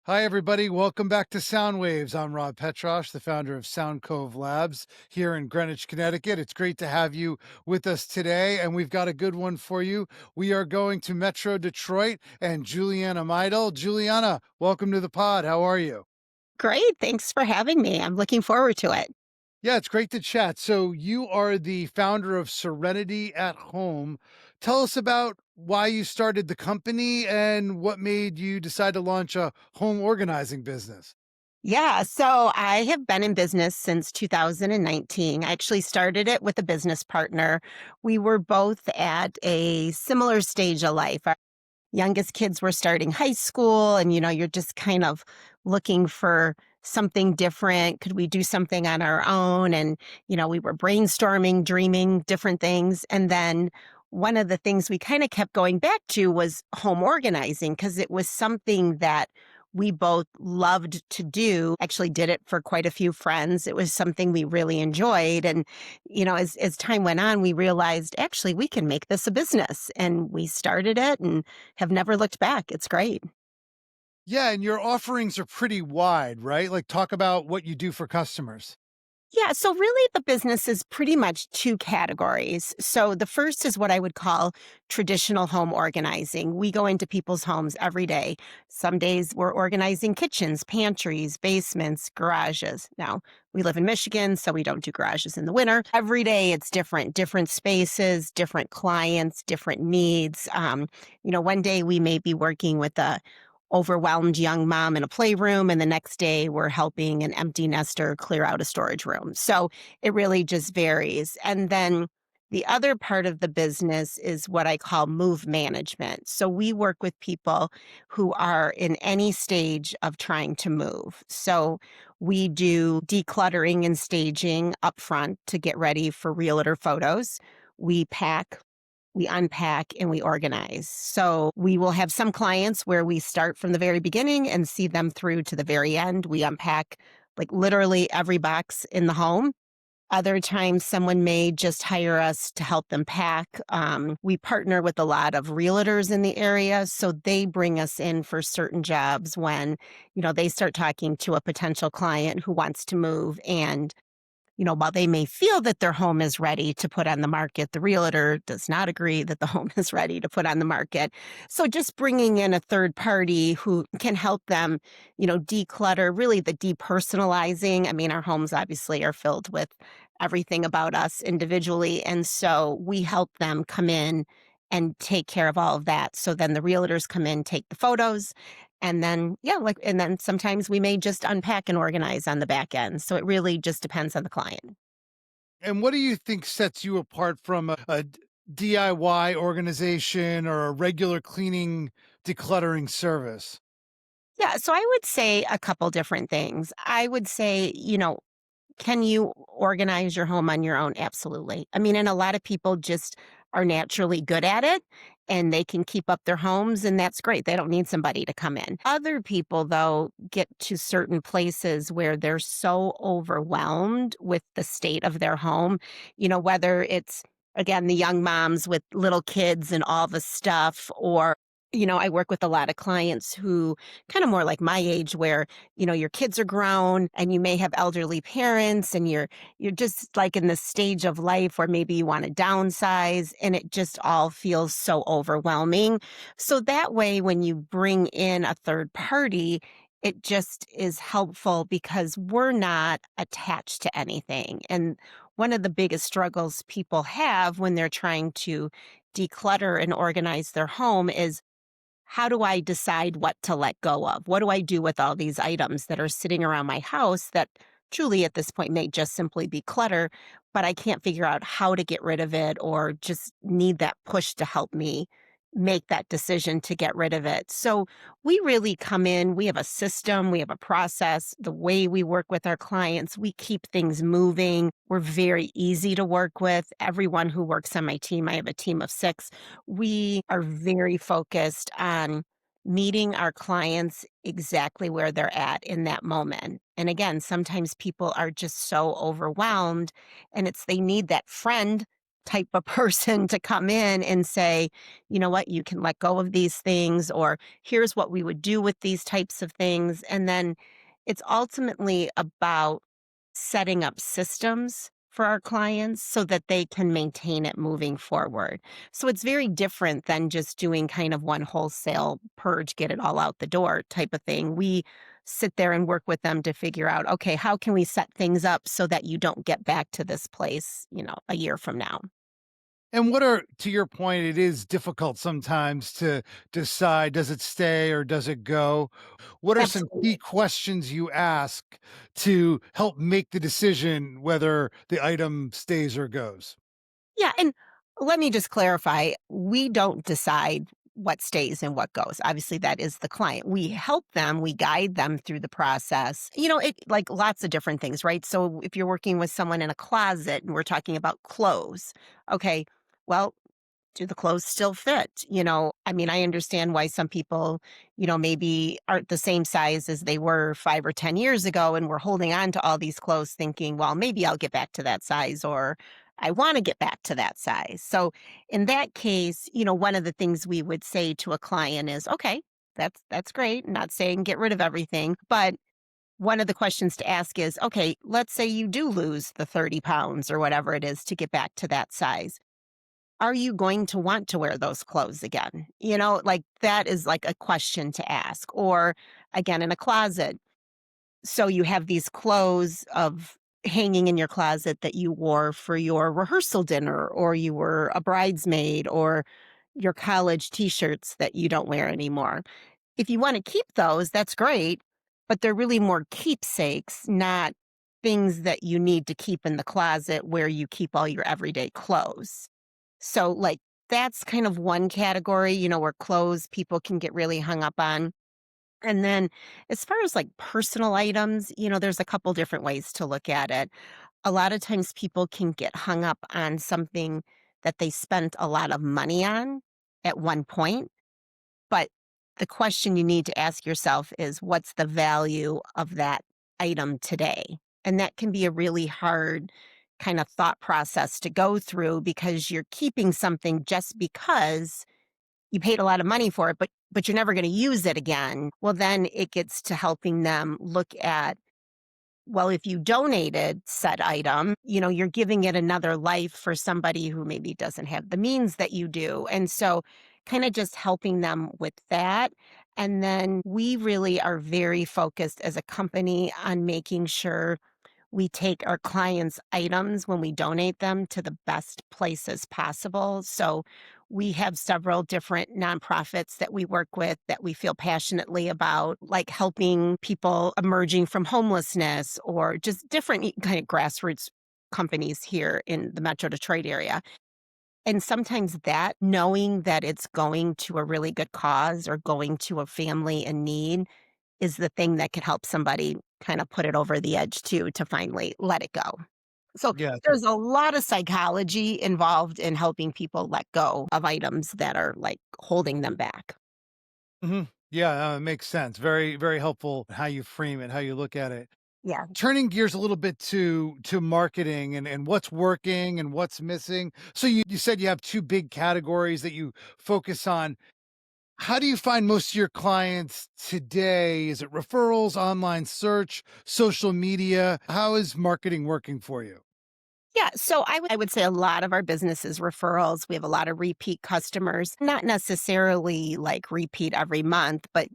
Hi, everybody. Welcome back to Sound Waves. I'm Rob Petrosh, the founder of Sound Cove Labs here in Greenwich, Connecticut. It's great to have you with us today, and we've got a good one for you. We are going to Metro Detroit and Juliana Meidl. Juliana, welcome to the pod. How are you? Great. Thanks for having me. I'm looking forward to it. Yeah, it's great to chat. So, you are the founder of Serenity at Home. Tell us about why you started the company and what made you decide to launch a home organizing business. Yeah. So I have been in business since 2019. I actually started it with a business partner. We were both at a similar stage of life. Our youngest kids were starting high school, and you're just kind of looking for something different. Could we do something on our own? And, we were brainstorming, dreaming different things. And then one of the things we kind of kept going back to was home organizing because it was something that we both loved to do. Actually did it for quite a few friends. It was something we really enjoyed. And, as time went on, we realized actually we can make this a business. And we started it and have never looked back. It's great. Yeah, and your offerings are pretty wide, right? Like, talk about what you do for customers. Yeah, so really the business is pretty much two categories. So the first is what I would call traditional home organizing. We go into people's homes every day. Some days we're organizing kitchens, pantries, basements, garages. Now, we live in Michigan, so we don't do garages in the winter. Every day it's different spaces, different clients, different needs. One day we may be working with a overwhelmed young mom in a playroom, and the next day we're helping an empty nester clear out a storage room. So it really just varies. And then the other part of the business is what I call move management. So we work with people who are in any stage of trying to move. So we do decluttering and staging up front to get ready for realtor photos. We pack, we unpack, and we organize. So we will have some clients where we start from the very beginning and see them through to the very end. We unpack like literally every box in the home. Other times, someone may just hire us to help them pack. We partner with a lot of realtors in the area, so they bring us in for certain jobs when, they start talking to a potential client who wants to move, and while they may feel that their home is ready to put on the market, the realtor does not agree that the home is ready to put on the market. So just bringing in a third party who can help them, declutter, really the depersonalizing. I mean, our homes obviously are filled with everything about us individually. And so we help them come in and take care of all of that. So then the realtors come in, take the photos, and then, yeah, and then sometimes we may just unpack and organize on the back end. So it really just depends on the client. And what do you think sets you apart from a DIY organization or a regular cleaning, decluttering service? Yeah. So I would say a couple different things. I would say, can you organize your home on your own? Absolutely. I mean, and a lot of people just are naturally good at it and they can keep up their homes, and that's great. They don't need somebody to come in. Other people, though, get to certain places where they're so overwhelmed with the state of their home, whether it's again the young moms with little kids and all the stuff, or I work with a lot of clients who kind of more like my age where your kids are grown and you may have elderly parents and you're just like in this stage of life where maybe you want to downsize and it just all feels so overwhelming. So that way when you bring in a third party, it just is helpful because we're not attached to anything. And one of the biggest struggles people have when they're trying to declutter and organize their home is, how do I decide what to let go of? What do I do with all these items that are sitting around my house that truly at this point may just simply be clutter, but I can't figure out how to get rid of it or just need that push to help me make that decision to get rid of it. So we really come in, we have a system, we have a process, the way we work with our clients, we keep things moving. We're very easy to work with. Everyone who works on my team, I have a team of 6. We are very focused on meeting our clients exactly where they're at in that moment. And again, sometimes people are just so overwhelmed and they need that friend type of person to come in and say, you know what, you can let go of these things, or here's what we would do with these types of things. And then it's ultimately about setting up systems for our clients so that they can maintain it moving forward. So it's very different than just doing kind of one wholesale purge, get it all out the door type of thing. We sit there and work with them to figure out, okay, how can we set things up so that you don't get back to this place, a year from now? And what are to your point, it is difficult sometimes to decide, does it stay or does it go? What are some key Absolutely. questions you ask to help make the decision whether the item stays or goes? Yeah. And let me just clarify, we don't decide what stays and what goes. Obviously, that is the client. We help them, we guide them through the process. It like lots of different things, right? So if you're working with someone in a closet and we're talking about clothes, okay, well, do the clothes still fit? I mean, I understand why some people, maybe aren't the same size as they were 5 or 10 years ago. And we're holding on to all these clothes thinking, well, maybe I'll get back to that size, or I want to get back to that size. So in that case, one of the things we would say to a client is, okay, that's great. Not saying get rid of everything, but one of the questions to ask is, okay, let's say you do lose the 30 pounds or whatever it is to get back to that size, are you going to want to wear those clothes again? Like that is like a question to ask. Or again, in a closet. So you have these clothes of hanging in your closet that you wore for your rehearsal dinner, or you were a bridesmaid, or your college t-shirts that you don't wear anymore. If you want to keep those, that's great, but they're really more keepsakes, not things that you need to keep in the closet where you keep all your everyday clothes. So, like, that's kind of one category, where clothes people can get really hung up on. And then as far as like personal items, there's a couple different ways to look at it. A lot of times people can get hung up on something that they spent a lot of money on at one point. But the question you need to ask yourself is, what's the value of that item today? And that can be a really hard kind of thought process to go through, because you're keeping something just because you paid a lot of money for it, but you're never going to use it again. Well, then it gets to helping them look at, well, if you donated said item, you're giving it another life for somebody who maybe doesn't have the means that you do. And so, kind of just helping them with that. And then we really are very focused as a company on making sure we take our clients' items when we donate them to the best places possible. So we have several different nonprofits that we work with that we feel passionately about, like helping people emerging from homelessness, or just different kind of grassroots companies here in the Metro Detroit area. And sometimes that knowing that it's going to a really good cause or going to a family in need is the thing that could help somebody kind of put it over the edge too, to finally let it go. So Yeah. there's a lot of psychology involved in helping people let go of items that are like holding them back. Yeah, it makes sense. Very, very helpful how you frame it, how you look at it. Yeah. Turning gears a little bit to marketing and what's working and what's missing. So you said you have two big categories that you focus on. How do you find most of your clients today? Is it referrals, online search, social media? How is marketing working for you? Yeah, so I would say a lot of our business is referrals. We have a lot of repeat customers, not necessarily like repeat every month, but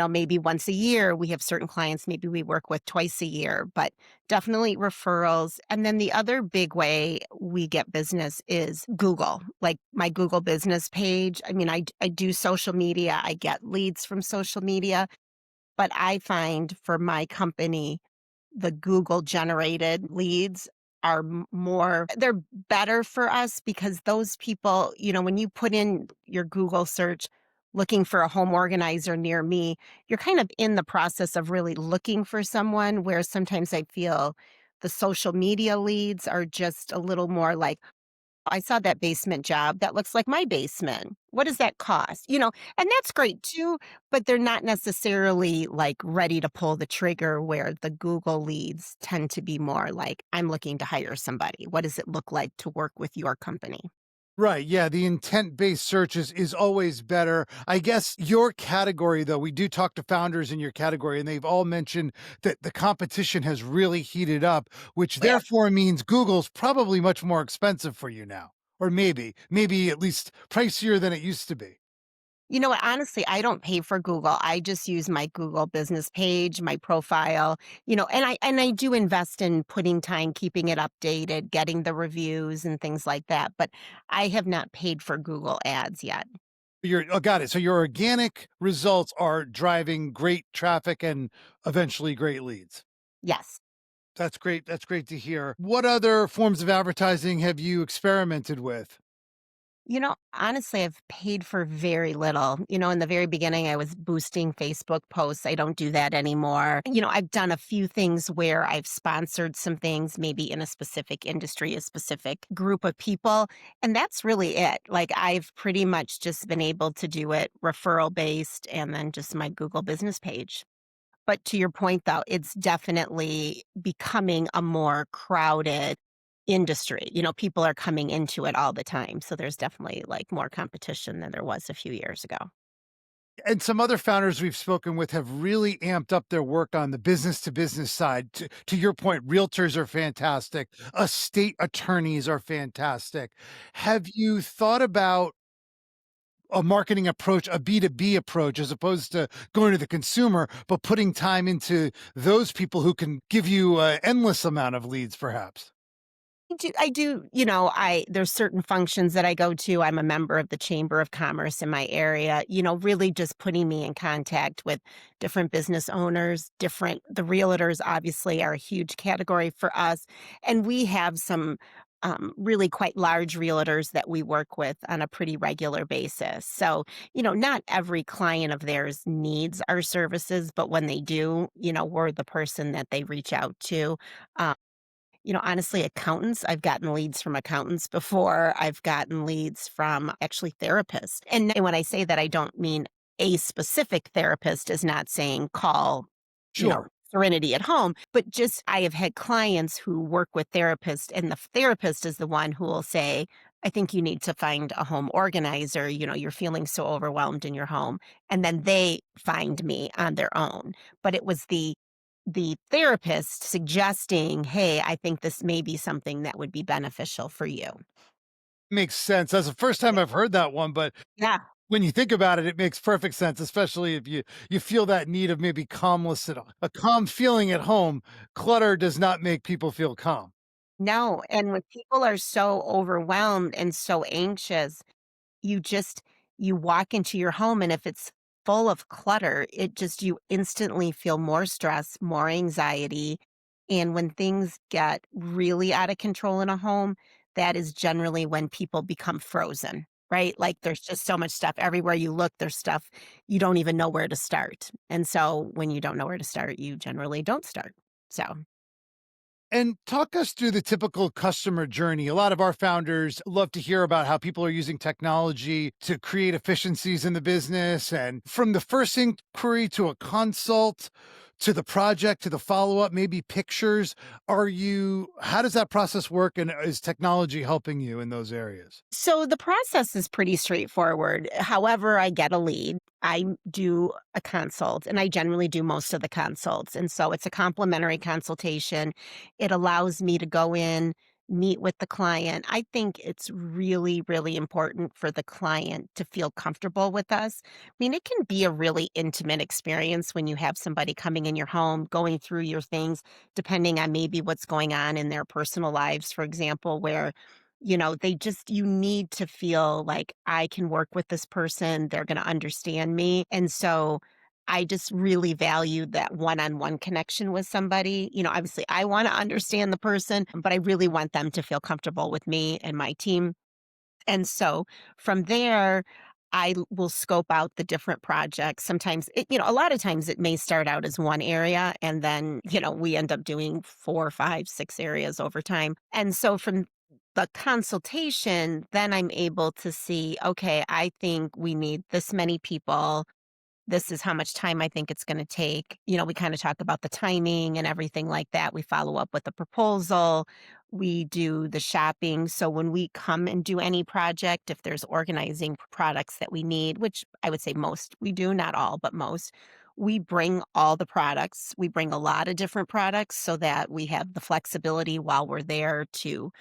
maybe once a year. We have certain clients maybe we work with twice a year, but definitely referrals. And then the other big way we get business is Google, like my Google business page. I mean, I do social media, I get leads from social media, but I find for my company, the Google generated leads are they're better for us, because those people, when you put in your Google search looking for a home organizer near me, you're kind of in the process of really looking for someone, where sometimes I feel the social media leads are just a little more like, I saw that basement job. That looks like my basement. What does that cost? And that's great too, but they're not necessarily like ready to pull the trigger where the Google leads tend to be more like, I'm looking to hire somebody. What does it look like to work with your company? Right. Yeah. The intent based searches is always better. I guess your category, though, we do talk to founders in your category, and they've all mentioned that the competition has really heated up, which Oh, yeah. therefore means Google's probably much more expensive for you now. Or maybe at least pricier than it used to be. You know what? Honestly, I don't pay for Google. I just use my Google business page, my profile, and I do invest in putting time, keeping it updated, getting the reviews and things like that. But I have not paid for Google ads yet. Got it. So your organic results are driving great traffic and eventually great leads. Yes. That's great. That's great to hear. What other forms of advertising have you experimented with? Honestly, I've paid for very little. In the very beginning, I was boosting Facebook posts. I don't do that anymore. I've done a few things where I've sponsored some things, maybe in a specific industry, a specific group of people. And that's really it. Like, I've pretty much just been able to do it referral based and then just my Google business page. But to your point, though, it's definitely becoming a more crowded industry. People are coming into it all the time. So there's definitely like more competition than there was a few years ago. And some other founders we've spoken with have really amped up their work on the business to business side. To your point, realtors are fantastic. Estate attorneys are fantastic. Have you thought about a marketing approach, a B2B approach, as opposed to going to the consumer, but putting time into those people who can give you an endless amount of leads, perhaps? There's certain functions that I go to. I'm a member of the Chamber of Commerce in my area, really just putting me in contact with different business owners, the realtors obviously are a huge category for us. And we have some really quite large realtors that we work with on a pretty regular basis. So, not every client of theirs needs our services, but when they do, we're the person that they reach out to. Um, honestly, accountants, I've gotten leads from accountants before. I've gotten leads from actually therapists. And when I say that, I don't mean a specific therapist is not saying call, Sure. Serenity at Home, but just I have had clients who work with therapists, and the therapist is the one who will say, I think you need to find a home organizer. You're feeling so overwhelmed in your home. And then they find me on their own. But it was the therapist suggesting, "Hey, I think this may be something that would be beneficial for you." Makes sense. That's the first time Yeah. I've heard that one, but Yeah. when you think about it, it makes perfect sense, especially if you feel that need of maybe calmness at a calm feeling at home. Clutter does not make people feel calm. No, and when people are so overwhelmed and so anxious, you just you walk into your home, and if it's full of clutter, you instantly feel more stress, more anxiety, and when things get really out of control in a home, that is generally when people become frozen, right? Like, there's just so much stuff everywhere you look, there's stuff you don't even know where to start, and so when you don't know where to start, you generally don't start. So And talk us through the typical customer journey. A lot of our founders love to hear about how people are using technology to create efficiencies in the business. And from the first inquiry to a consult to the project to the follow up, maybe pictures. How does that process work? And is technology helping you in those areas? So the process is pretty straightforward. However, I get a lead. I do a consult, and I generally do most of the consults. And so it's a complimentary consultation. It allows me to go in, meet with the client. I think it's really, really important for the client to feel comfortable with us. I mean, it can be a really intimate experience when you have somebody coming in your home, going through your things, depending on maybe what's going on in their personal lives, for example, where you need to feel like I can work with this person. They're going to understand me. And so I just really value that one on one connection with somebody. Obviously, I want to understand the person, but I really want them to feel comfortable with me and my team. And so from there, will scope out the different projects. A lot of times it may start out as one area and then, we end up doing 4, 5, 6 areas over time. And so from the consultation, then I'm able to see, okay, I think we need this many people. This is how much time I think it's gonna take. We kinda talk about the timing and everything like that. We follow up with a proposal. We do the shopping. So when we come and do any project, if there's organizing products that we need, which I would say most we do, not all, but most, we bring all the products. We bring a lot of different products so that we have the flexibility while we're there to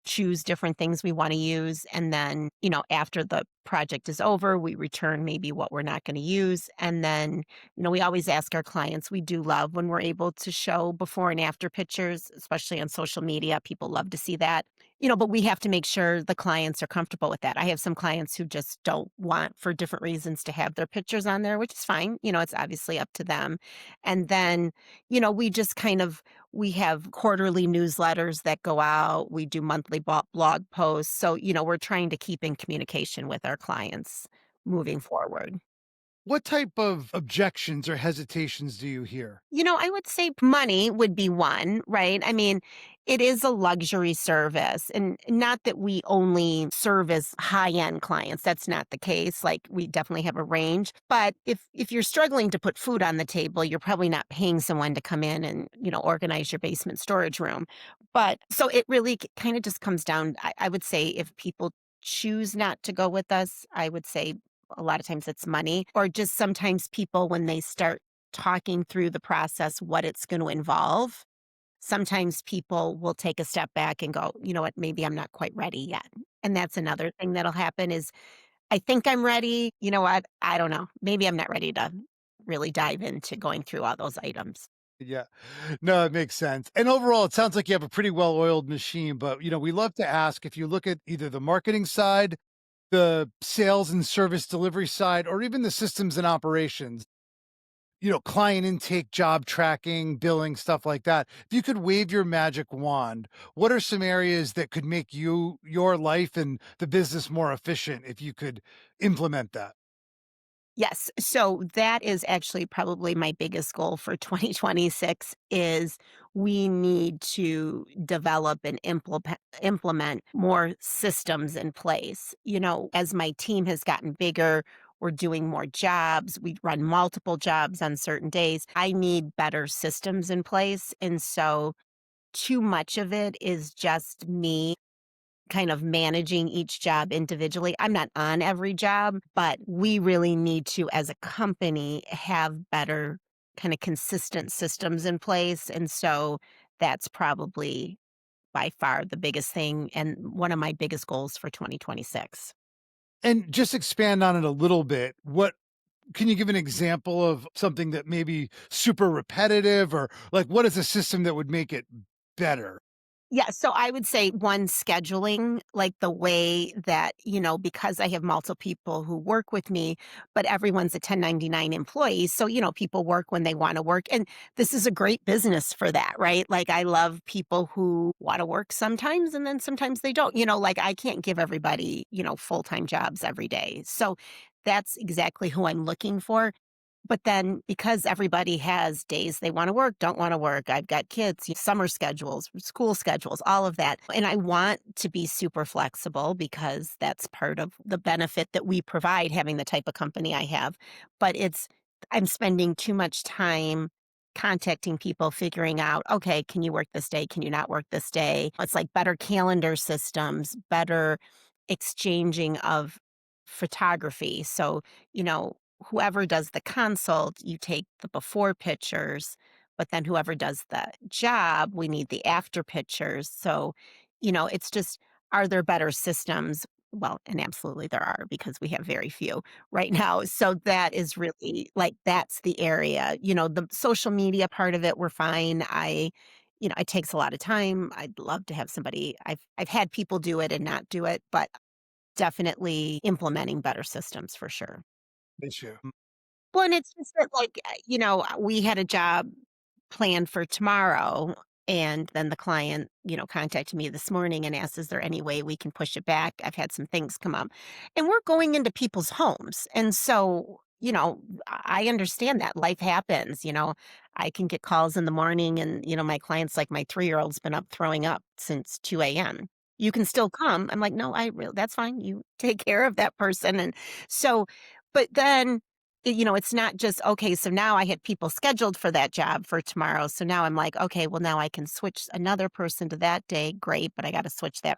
choose different things we wanna use, and then, after the project is over, we return maybe what we're not gonna use, and then, we always ask our clients. We do love when we're able to show before and after pictures, especially on social media. People love to see that, but we have to make sure the clients are comfortable with that. I have some clients who just don't want, for different reasons, to have their pictures on there, which is fine. It's obviously up to them. And then, we just kind of we have quarterly newsletters that go out. We do monthly blog posts. So, we're trying to keep in communication with our clients moving forward. What type of objections or hesitations do you hear? I would say money would be one, right? I mean, it is a luxury service, and not that we only service high-end clients. That's not the case. Like, we definitely have a range. But if you're struggling to put food on the table, you're probably not paying someone to come in and, organize your basement storage room. But so it really kind of just comes down, I would say, if people choose not to go with us, I would say a lot of times it's money, or just sometimes people, when they start talking through the process, what it's going to involve, sometimes people will take a step back and go, you know what, maybe I'm not quite ready yet. And that's another thing that'll happen is, I think I'm ready. You know what? I don't know. Maybe I'm not ready to really dive into going through all those items. Yeah. No, it makes sense. And overall, it sounds like you have a pretty well-oiled machine, but, we love to ask if you look at either the marketing side, the sales and service delivery side, or even the systems and operations, client intake, job tracking, billing, stuff like that. If you could wave your magic wand, what are some areas that could make your life and the business more efficient if you could implement that? Yes. So that is actually probably my biggest goal for 2026 is we need to develop and implement more systems in place. As my team has gotten bigger, we're doing more jobs. We run multiple jobs on certain days. I need better systems in place. And so too much of it is just me kind of managing each job individually. I'm not on every job, but we really need to, as a company, have better kind of consistent systems in place. And so that's probably by far the biggest thing and one of my biggest goals for 2026. And just expand on it a little bit. What can you give an example of something that may be super repetitive, or like what is a system that would make it better? Yeah, so I would say one, scheduling, like the way that, because I have multiple people who work with me, but everyone's a 1099 employee. So, people work when they want to work. And this is a great business for that, right? Like, I love people who want to work sometimes and then sometimes they don't. Like, I can't give everybody, full time jobs every day. So that's exactly who I'm looking for. But then, because everybody has days they wanna work, don't wanna work, I've got kids, summer schedules, school schedules, all of that, and I want to be super flexible because that's part of the benefit that we provide having the type of company I have, but I'm spending too much time contacting people, figuring out, "Okay, can you work this day? Can you not work this day?" It's like better calendar systems, better exchanging of photography, so, you know, whoever does the consult, you take the before pictures, but then whoever does the job, we need the after pictures. So, it's just, are there better systems? Well, and absolutely there are because we have very few right now. So that is really like, that's the area. The social media part of it, we're fine. It takes a lot of time. I'd love to have somebody, I've had people do it and not do it, but definitely implementing better systems for sure. Issue. Well, and it's just that, like, we had a job planned for tomorrow, and then the client, contacted me this morning and asked, "Is there any way we can push it back? I've had some things come up." And we're going into people's homes, and so, I understand that life happens. I can get calls in the morning, and my client's like, "My 3-year-old's been up throwing up since 2 a.m." You can still come." I'm like, "No, that's fine. You take care of that person." And so but then, it's not just, okay, so now I had people scheduled for that job for tomorrow. So now I'm like, "Okay, well, now I can switch another person to that day. Great, but I gotta switch that,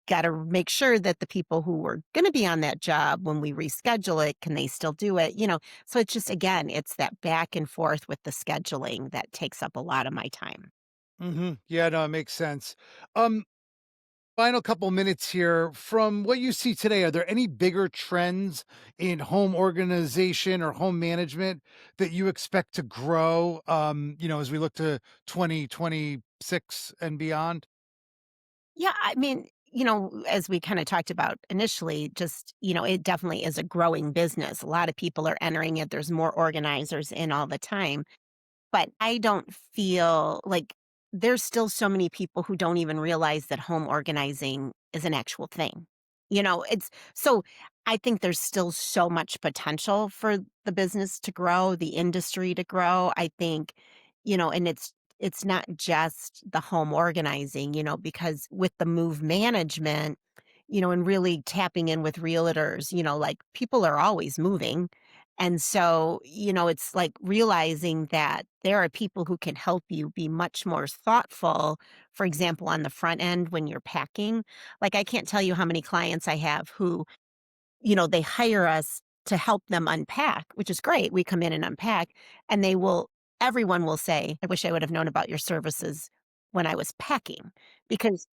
gotta make sure that the people who were gonna be on that job when we reschedule it, can they still do it?" So it's just, again, it's that back and forth with the scheduling that takes up a lot of my time. Yeah, no, it makes sense. Um, Final couple minutes here. From what you see today, are there any bigger trends in home organization or home management that you expect to grow, as we look to 2026 and beyond? Yeah, I mean, as we kind of talked about initially, just, it definitely is a growing business. A lot of people are entering it. There's more organizers in all the time. But I don't feel like there's still so many people who don't even realize that home organizing is an actual thing. It's so I think there's still so much potential for the business to grow, the industry to grow. I think, and it's not just the home organizing, because with the move management, and really tapping in with realtors, like people are always moving. And so, it's like realizing that there are people who can help you be much more thoughtful. For example, on the front end when you're packing, like I can't tell you how many clients I have who, they hire us to help them unpack, which is great. We come in and unpack, and everyone will say, "I wish I would have known about your services when I was packing." Because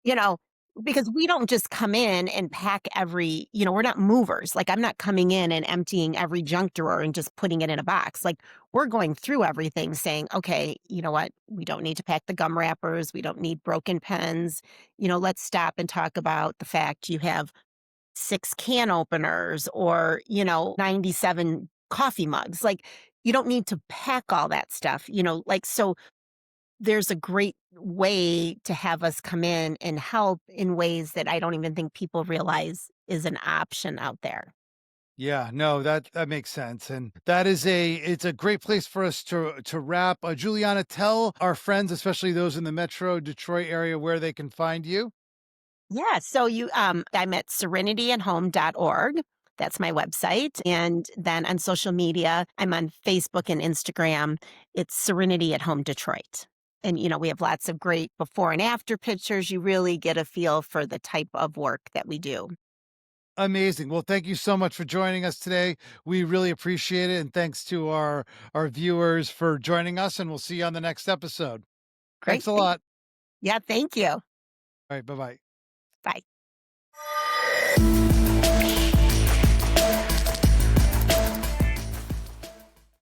you know, because we don't just come in and pack we're not movers. Like, I'm not coming in and emptying every junk drawer and just putting it in a box. Like, we're going through everything saying, okay, you know what? We don't need to pack the gum wrappers. We don't need broken pens. Let's stop and talk about the fact you have 6 can openers or, 97 coffee mugs. Like, you don't need to pack all that stuff, so there's a great way to have us come in and help in ways that I don't even think people realize is an option out there. Yeah, no, that makes sense, and it's a great place for us to wrap. Juliana, tell our friends, especially those in the Metro Detroit area, where they can find you. Yeah, so I'm at serenityathome.org. That's my website. And then on social media, I'm on Facebook and Instagram. It's Serenity at Home Detroit. And we have lots of great before and after pictures. You really get a feel for the type of work that we do. Amazing. Well, thank you so much for joining us today. We really appreciate it, and thanks to our viewers for joining us. And we'll see you on the next episode. Great. Thanks a lot. Yeah, thank you. All right, bye bye. Bye.